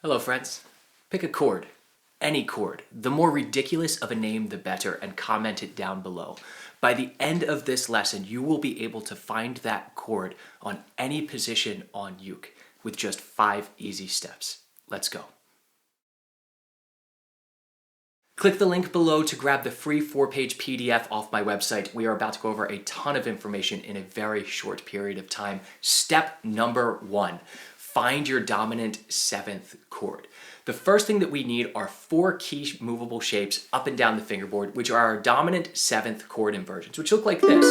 Hello friends. Pick a chord, any chord. The more ridiculous of a name the better, and comment it down below. By the end of this lesson, you will be able to find that chord on any position on uke with just 5 easy steps. Let's go. Click the link below to grab the free 4-page PDF off my website. We are about to go over a ton of information in a very short period of time. Step number 1. Find your dominant 7th chord. The first thing that we need are 4 key movable shapes up and down the fingerboard, which are our dominant 7th chord inversions, which look like this.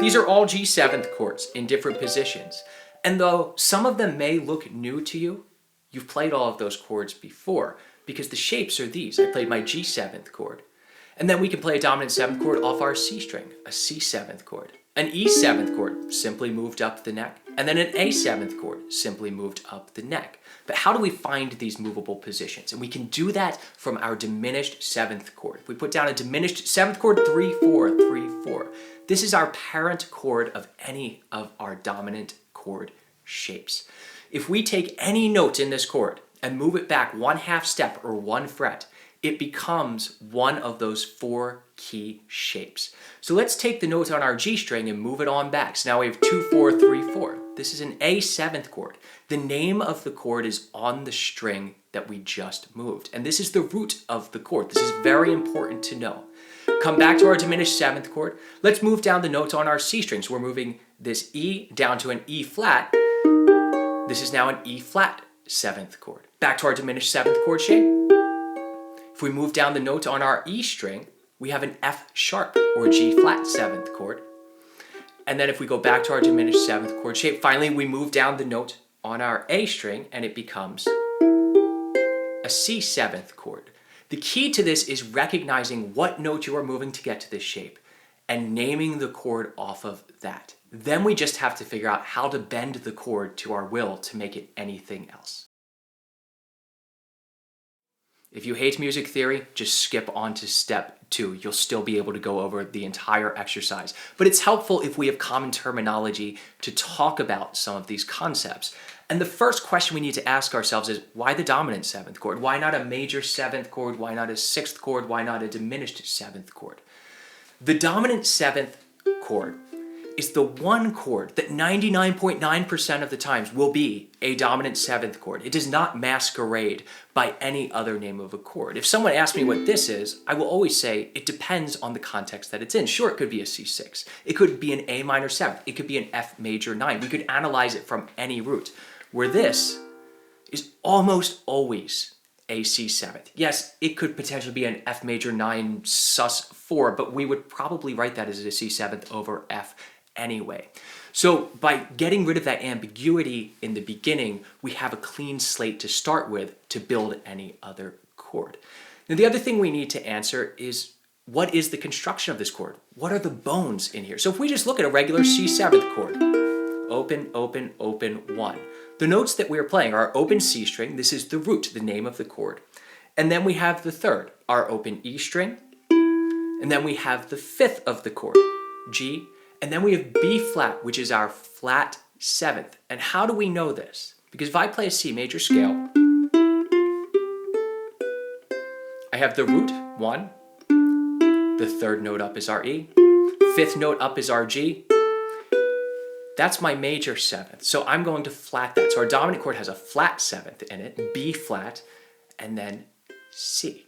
These are all G7th chords in different positions. And though some of them may look new to you, you've played all of those chords before because the shapes are these. I played my G7th chord. And then we can play a dominant 7th chord off our C string, a C7th chord. An E7th chord simply moved up the neck, and then an A7th chord simply moved up the neck. But how do we find these movable positions? And we can do that from our diminished 7th chord. If we put down a diminished 7th chord, 3-4, 3-4. This is our parent chord of any of our dominant chord shapes. If we take any note in this chord and move it back 1/2 step or 1 fret, it becomes one of those 4 key shapes. So let's take the note on our G string and move it on back. So now we have 2-4, 3-4. This is an A7th chord. The name of the chord is on the string that we just moved. And this is the root of the chord. This is very important to know. Come back to our diminished 7th chord. Let's move down the notes on our C string. So we're moving this E down to an E flat. This is now an E flat 7th chord. Back to our diminished 7th chord shape. If we move down the note on our E string, we have an F sharp or G flat 7th chord. And then if we go back to our diminished 7th chord shape, finally we move down the note on our A string and it becomes a C7th chord. The key to this is recognizing what note you are moving to get to this shape and naming the chord off of that. Then we just have to figure out how to bend the chord to our will to make it anything else. If you hate music theory, just skip on to step 2. You'll still be able to go over the entire exercise. But it's helpful if we have common terminology to talk about some of these concepts. And the first question we need to ask ourselves is, why the dominant 7th chord? Why not a major 7th chord? Why not a 6th chord? Why not a diminished 7th chord? The dominant 7th chord is the one chord that 99.9% of the times will be a dominant 7th chord. It does not masquerade by any other name of a chord. If someone asks me what this is, I will always say it depends on the context that it's in. Sure, it could be a C6. It could be an A minor 7th. It could be an F major 9. We could analyze it from any root, where this is almost always a C7th. Yes, it could potentially be an F major 9 sus 4, but we would probably write that as a C7th over F anyway. So by getting rid of that ambiguity in the beginning, we have a clean slate to start with to build any other chord. Now the other thing we need to answer is, what is the construction of this chord? What are the bones in here? So if we just look at a regular C7th chord, open, open, open, 1. The notes that we're playing are open C string, this is the root, the name of the chord. And then we have the 3rd, our open E string. And then we have the 5th of the chord, G. And then we have B flat, which is our flat 7th. And how do we know this? Because if I play a C major scale, I have the root 1, the 3rd note up is our E, 5th note up is our G. That's my major 7th. So I'm going to flat that. So our dominant chord has a flat 7th in it, B flat, and then C.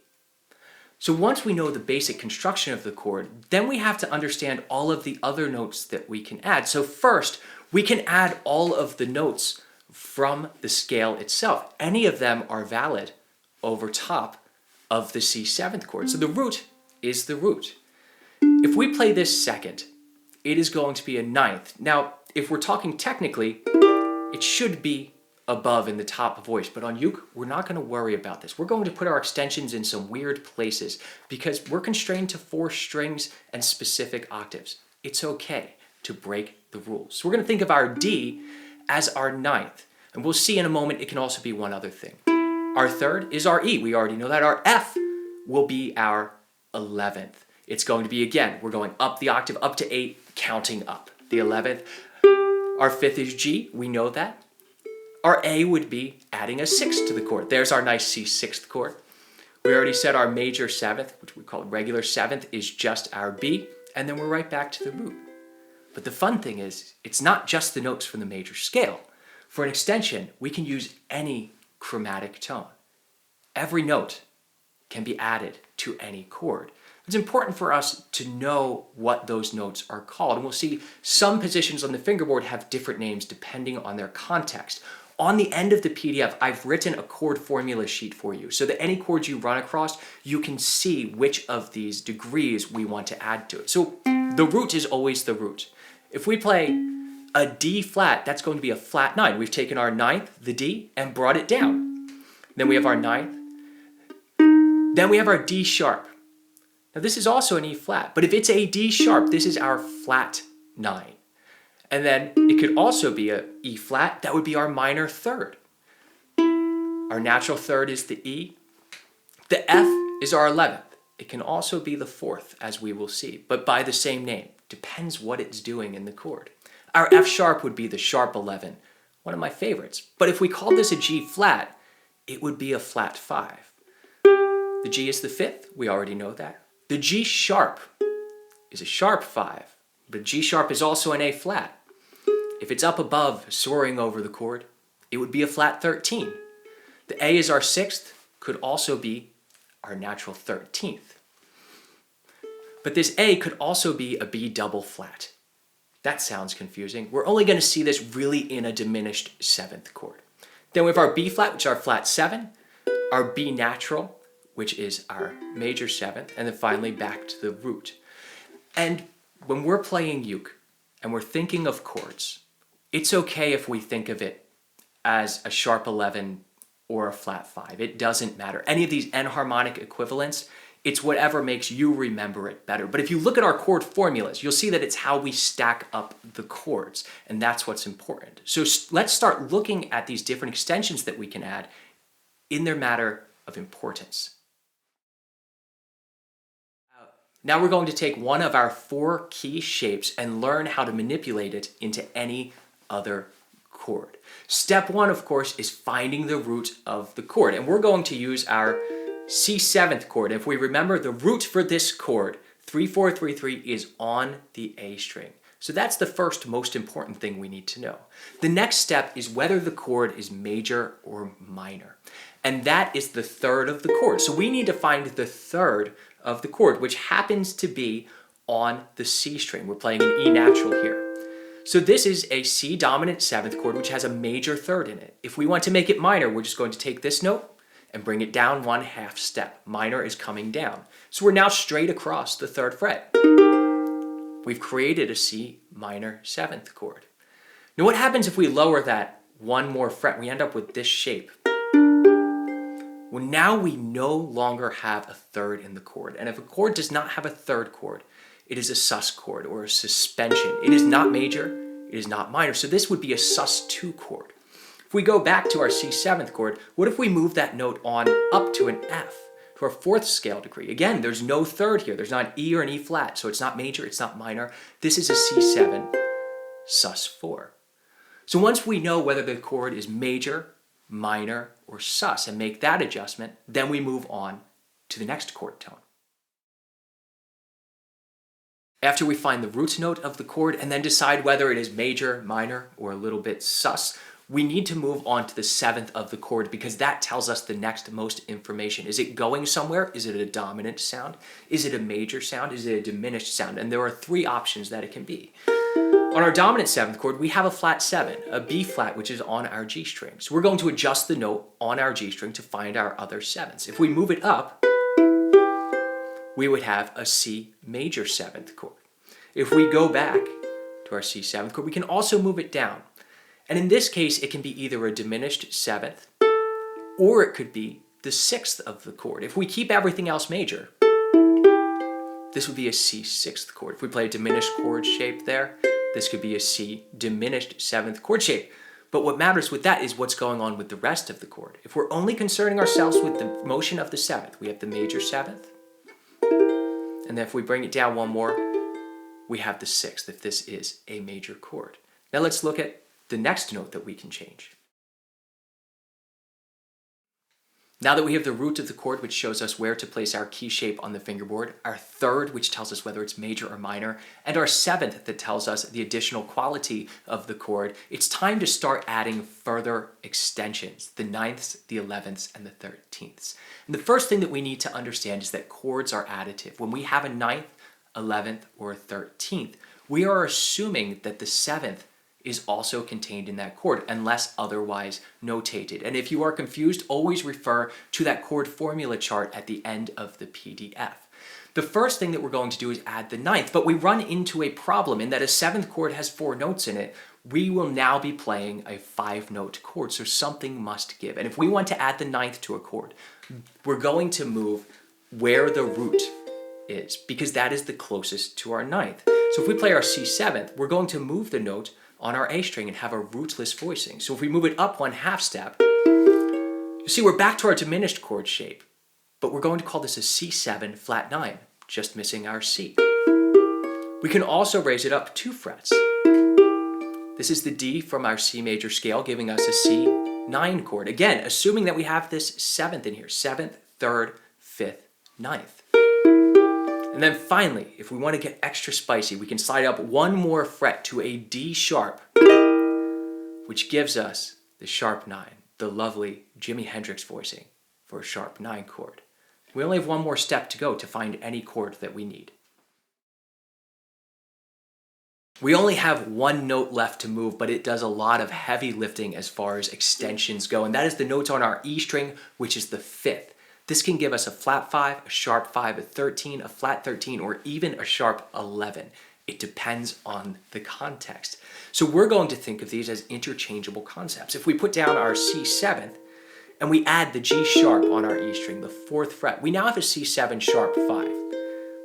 So once we know the basic construction of the chord, then we have to understand all of the other notes that we can add. So first, we can add all of the notes from the scale itself. Any of them are valid over top of the C7th chord. So the root is the root. If we play this 2nd, it is going to be a 9th. Now, if we're talking technically, it should be above in the top voice, but on uke, we're not going to worry about this. We're going to put our extensions in some weird places because we're constrained to 4 strings and specific octaves. It's okay to break the rules. So we're going to think of our D as our 9th, and we'll see in a moment it can also be one other thing. Our 3rd is our E. We already know that. Our F will be our 11th. It's going to be, again, we're going up the octave, up to 8, counting up. The 11th. Our 5th is G. We know that. Our A would be adding a 6 to the chord. There's our nice C6th chord. We already said our major 7th, which we call regular 7th, is just our B, and then we're right back to the root. But the fun thing is, it's not just the notes from the major scale. For an extension, we can use any chromatic tone. Every note can be added to any chord. It's important for us to know what those notes are called. And we'll see some positions on the fingerboard have different names depending on their context. On the end of the PDF, I've written a chord formula sheet for you so that any chords you run across, you can see which of these degrees we want to add to it. So the root is always the root. If we play a D flat, that's going to be a flat 9. We've taken our 9th, the D, and brought it down. Then we have our 9th. Then we have our D sharp. Now this is also an E flat, but if it's a D sharp, this is our flat 9. And then it could also be a E flat, that would be our minor 3rd. Our natural 3rd is the E. The F is our 11th. It can also be the 4th, as we will see, but by the same name. Depends what it's doing in the chord. Our F sharp would be the sharp 11, one of my favorites. But if we called this a G flat, it would be a flat 5. The G is the 5th, we already know that. The G sharp is a sharp 5, but G sharp is also an A flat. If it's up above, soaring over the chord, it would be a flat 13. The A is our 6th, could also be our natural 13th. But this A could also be a B double flat. That sounds confusing. We're only going to see this really in a diminished 7th chord. Then we have our B flat, which is our flat 7, our B natural, which is our major 7th, and then finally back to the root. And when we're playing uke and we're thinking of chords, it's okay if we think of it as a sharp 11 or a flat 5. It doesn't matter. Any of these enharmonic equivalents, it's whatever makes you remember it better. But if you look at our chord formulas, you'll see that it's how we stack up the chords, and that's what's important. So let's start looking at these different extensions that we can add in their matter of importance. Now we're going to take one of our 4 key shapes and learn how to manipulate it into any other chord. Step 1, of course, is finding the root of the chord, and we're going to use our C7th chord. If we remember, the root for this chord, 3-4-3-3, is on the A string. So that's the first most important thing we need to know. The next step is whether the chord is major or minor, and that is the 3rd of the chord. So we need to find the 3rd of the chord, which happens to be on the C string. We're playing an E natural here. So this is a C dominant 7th chord, which has a major 3rd in it. If we want to make it minor, we're just going to take this note and bring it down 1/2 step. Minor is coming down. So we're now straight across the 3rd fret. We've created a C minor 7th chord. Now what happens if we lower that one more fret? We end up with this shape. Well, now we no longer have a 3rd in the chord. And if a chord does not have a 3rd chord, it is a sus chord or a suspension. It is not major, it is not minor. So this would be a sus2 chord. If we go back to our C7th chord, what if we move that note on up to an F, to our 4th scale degree? Again, there's no 3rd here. There's not an E or an E flat, so it's not major, it's not minor. This is a C7 sus4. So once we know whether the chord is major, minor, or sus and make that adjustment, then we move on to the next chord tone. After we find the root note of the chord and then decide whether it is major, minor, or a little bit sus, we need to move on to the 7th of the chord because that tells us the next most information. Is it going somewhere? Is it a dominant sound? Is it a major sound? Is it a diminished sound? And there are 3 options that it can be. On our dominant 7th chord, we have a flat 7, a B flat, which is on our G string. So we're going to adjust the note on our G string to find our other 7ths. If we move it up, we would have a C major 7th chord. If we go back to our C7th chord, we can also move it down. And in this case, it can be either a diminished 7th or it could be the 6th of the chord. If we keep everything else major, this would be a C6th chord. If we play a diminished chord shape there, this could be a C diminished 7th chord shape. But what matters with that is what's going on with the rest of the chord. If we're only concerning ourselves with the motion of the 7th, we have the major 7th. And then if we bring it down one more, we have the 6th if this is a major chord. Now let's look at the next note that we can change. Now that we have the root of the chord, which shows us where to place our key shape on the fingerboard, our third, which tells us whether it's major or minor, and our seventh that tells us the additional quality of the chord, it's time to start adding further extensions, the ninths, the 11ths, and the 13ths. And the first thing that we need to understand is that chords are additive. When we have a ninth, 11th, or 13th, we are assuming that the seventh is also contained in that chord unless otherwise notated. And if you are confused, always refer to that chord formula chart at the end of the PDF. The first thing that we're going to do is add the ninth, but we run into a problem in that a seventh chord has 4 notes in it. We will now be playing a 5-note chord, so something must give. And if we want to add the ninth to a chord, we're going to move where the root is, because that is the closest to our ninth. So if we play our C7th, we're going to move the note on our A string and have a rootless voicing. So if we move it up 1/2 step, you see we're back to our diminished chord shape, but we're going to call this a C7 flat 9, just missing our C. We can also raise it up 2 frets. This is the D from our C major scale, giving us a C9 chord. Again, assuming that we have this 7th in here, 7th, 3rd, 5th, 9th. And then finally, if we want to get extra spicy, we can slide up 1 more fret to a D sharp, which gives us the sharp 9, the lovely Jimi Hendrix voicing for a sharp 9 chord. We only have 1 more step to go to find any chord that we need. We only have 1 note left to move, but it does a lot of heavy lifting as far as extensions go, and that is the notes on our E string, which is the 5th. This can give us a flat 5, a sharp 5, a 13, a flat 13, or even a sharp 11. It depends on the context. So we're going to think of these as interchangeable concepts. If we put down our C7th and we add the G sharp on our E string, the 4th fret, we now have a C7 sharp 5.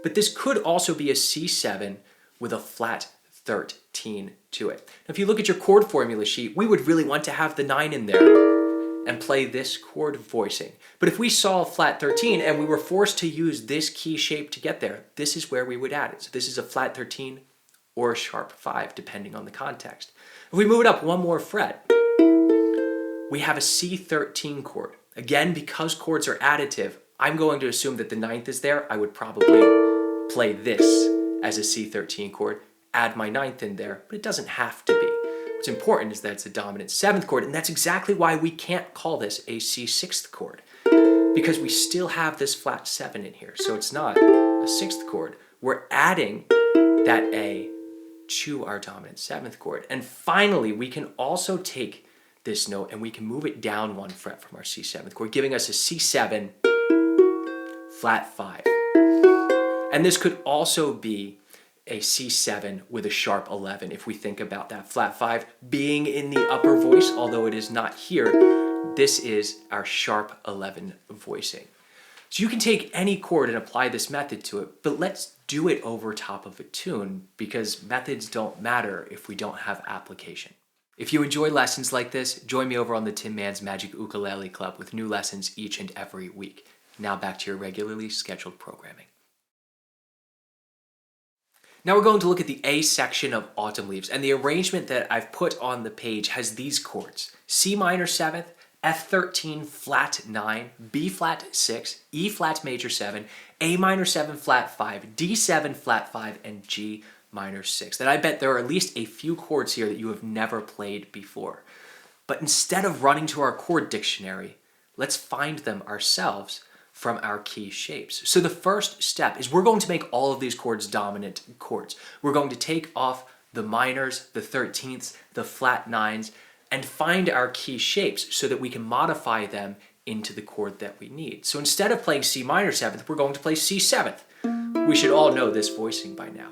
But this could also be a C7 with a flat 13 to it. Now, if you look at your chord formula sheet, we would really want to have the 9 in there and play this chord voicing. But if we saw a flat 13 and we were forced to use this key shape to get there, this is where we would add it. So this is a flat 13 or a sharp 5, depending on the context. If we move it up 1 more fret, we have a C13 chord. Again, because chords are additive, I'm going to assume that the 9th is there. I would probably play this as a C13 chord, add my 9th in there, but it doesn't have to be. What's important is that it's a dominant 7th chord, and that's exactly why we can't call this a C6th chord, because we still have this flat 7 in here, so it's not a 6th chord. We're adding that A to our dominant 7th chord. And finally, we can also take this note and we can move it down 1 fret from our C7th chord, giving us a C7 flat 5. And this could also be a C7 with a sharp 11 if we think about that flat 5 being in the upper voice, although it is not here. This is our sharp 11 voicing. So you can take any chord and apply this method to it, but let's do it over top of a tune, because methods don't matter if we don't have application. If you enjoy lessons like this, join me over on the Tin Man's Magic Ukulele Club with new lessons each and every week. Now back to your regularly scheduled programming. Now we're going to look at the A section of Autumn Leaves, and the arrangement that I've put on the page has these chords: C minor 7th, F13 flat 9, B flat 6, E flat major 7, A minor 7 flat 5, D7 flat 5, and G minor 6. And I bet there are at least a few chords here that you have never played before. But instead of running to our chord dictionary, let's find them ourselves from our key shapes. So the first step is we're going to make all of these chords dominant chords. We're going to take off the minors, the 13ths, the flat 9s, and find our key shapes so that we can modify them into the chord that we need. So instead of playing C minor 7th, we're going to play C7th. We should all know this voicing by now.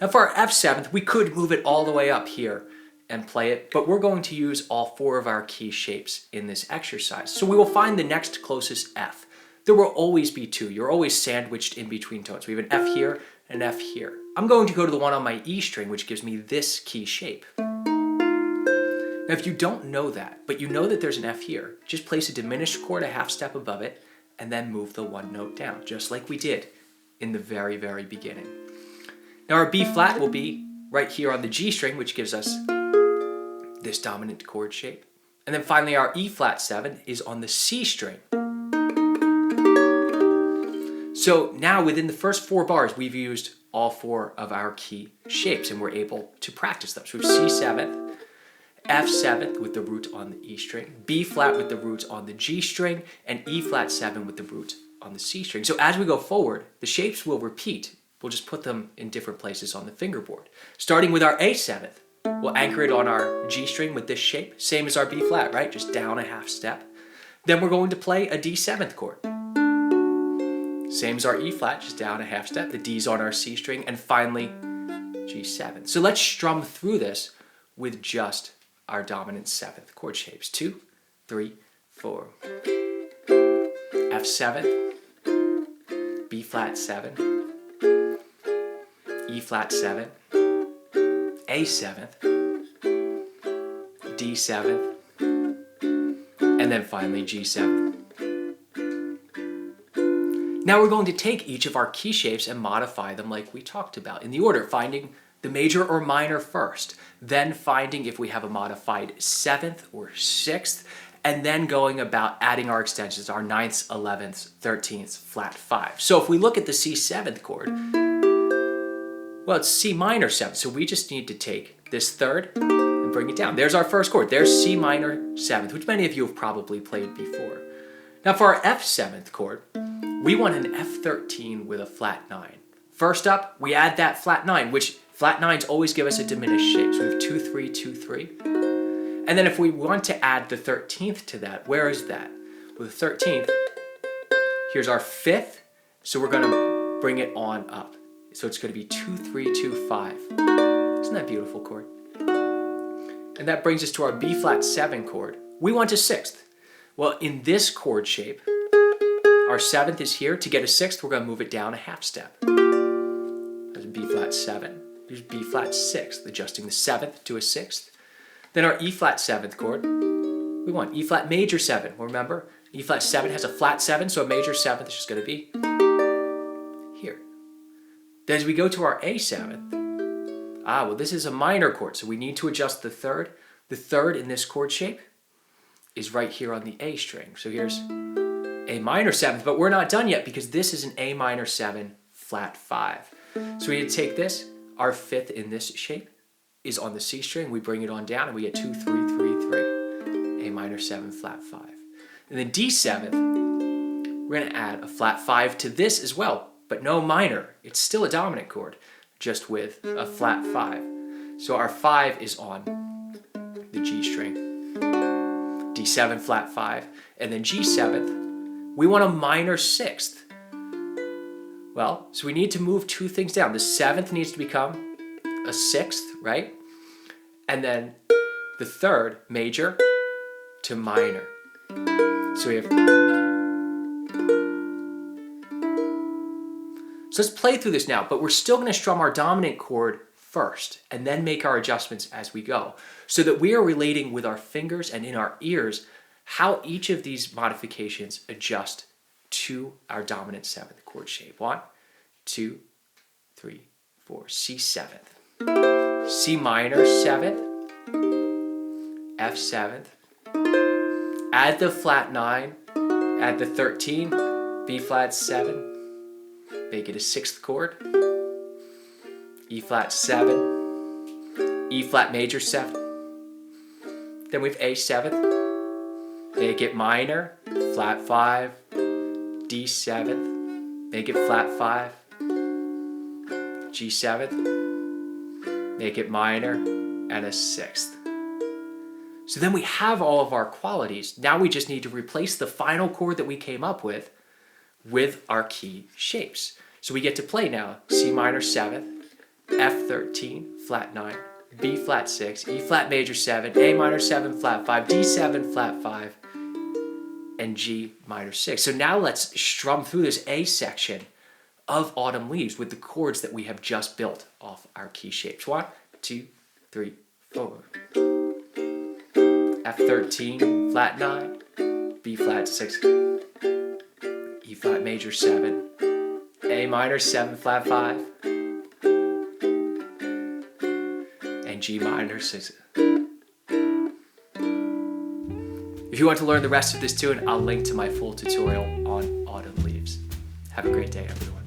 Now for our F7th, we could move it all the way up here and play it, but we're going to use all 4 of our key shapes in this exercise. So we will find the next closest F. There will always be 2. You're always sandwiched in between tones. We have an F here and an F here. I'm going to go to the one on my E string, which gives me this key shape. Now, if you don't know that, but you know that there's an F here, just place a diminished chord a half step above it, and then move the 1 note down, just like we did in the very, very beginning. Now, our B flat will be right here on the G string, which gives us this dominant chord shape. And then finally, our E flat 7 is on the C string, So now within the first 4 bars, we've used all 4 of our key shapes and we're able to practice them. So we have C7th, F7th with the root on the E string, B flat with the root on the G string, and E flat 7 with the root on the C string. So as we go forward, the shapes will repeat. We'll just put them in different places on the fingerboard. Starting with our A7th, we'll anchor it on our G string with this shape, same as our B flat, right? Just down a half step. Then we're going to play a D7th chord. Same as our E flat, just down a half step. The D's on our C string, and finally G7. So let's strum through this with just our dominant 7th chord shapes. 2, 3, 4. F7, B flat 7, E flat 7, A7th, D7th, and then finally G7. Now we're going to take each of our key shapes and modify them like we talked about in the order, finding the major or minor first, then finding if we have a modified 7th or 6th, and then going about adding our extensions, our 9ths, 11ths, 13ths, flat 5. So if we look at the C7th chord, well, it's C minor 7, so we just need to take this 3rd and bring it down. There's our first chord. There's C minor 7th, which many of you have probably played before. Now for our F7th chord, we want an F13 with a flat 9. First up, we add that flat 9, which flat 9s always give us a diminished shape. So we have 2, 3, 2, 3. And then if we want to add the 13th to that, where is that? Well, the 13th, here's our 5th, so we're going to bring it on up. So it's going to be 2, 3, 2, 5. Isn't that beautiful chord? And that brings us to our B flat 7 chord. We want a 6th. Well, in this chord shape, our 7th is here. To get a 6th, we're going to move it down a half step. There's B flat 7. Here's B flat 6th, adjusting the 7th to a 6th. Then our E flat 7th chord, we want E flat major 7. Remember, E flat 7 has a flat 7, so a major 7th is just going to be here. Then as we go to our A7th, well, this is a minor chord, so we need to adjust the 3rd. The 3rd in this chord shape is right here on the A string. So here's A minor 7th, but we're not done yet because this is an A minor 7 flat 5. So we need to take this, our 5th in this shape is on the C string, we bring it on down and we get 2, 3, 3, 3, A minor 7 flat 5. And then D7th, we're going to add a flat 5 to this as well, but no minor. It's still a dominant chord, just with a flat 5. So our 5 is on the G string, D7 flat 5, and then G7th, we want a minor 6th. Well, so we need to move 2 things down. The 7th needs to become a 6th, right? And then the 3rd, major to minor. So we have... So let's play through this now, but we're still going to strum our dominant chord first and then make our adjustments as we go so that we are relating with our fingers and in our ears how each of these modifications adjust to our dominant 7th chord shape. 1, 2, 3, 4. C7th. C minor 7th. F7th. Add the flat 9. Add the 13. B flat 7. Make it a 6th chord. E flat 7. E flat major 7. Then we have A7th. Make it minor. Flat 5. D7th. Make it flat 5. G7th. Make it minor, and a 6th. So then we have all of our qualities. Now we just need to replace the final chord that we came up with our key shapes. So we get to play now C minor 7th, F13, flat 9, B flat 6, E flat major 7, A minor 7, flat 5, D7, flat 5, and G minor 6. So now let's strum through this A section of Autumn Leaves with the chords that we have just built off our key shapes. 1, 2, 3, 4. F13, flat 9, B flat 6, E flat major 7, A minor 7, flat 5, and G minor 6. If you want to learn the rest of this tune, I'll link to my full tutorial on Autumn Leaves. Have a great day, everyone.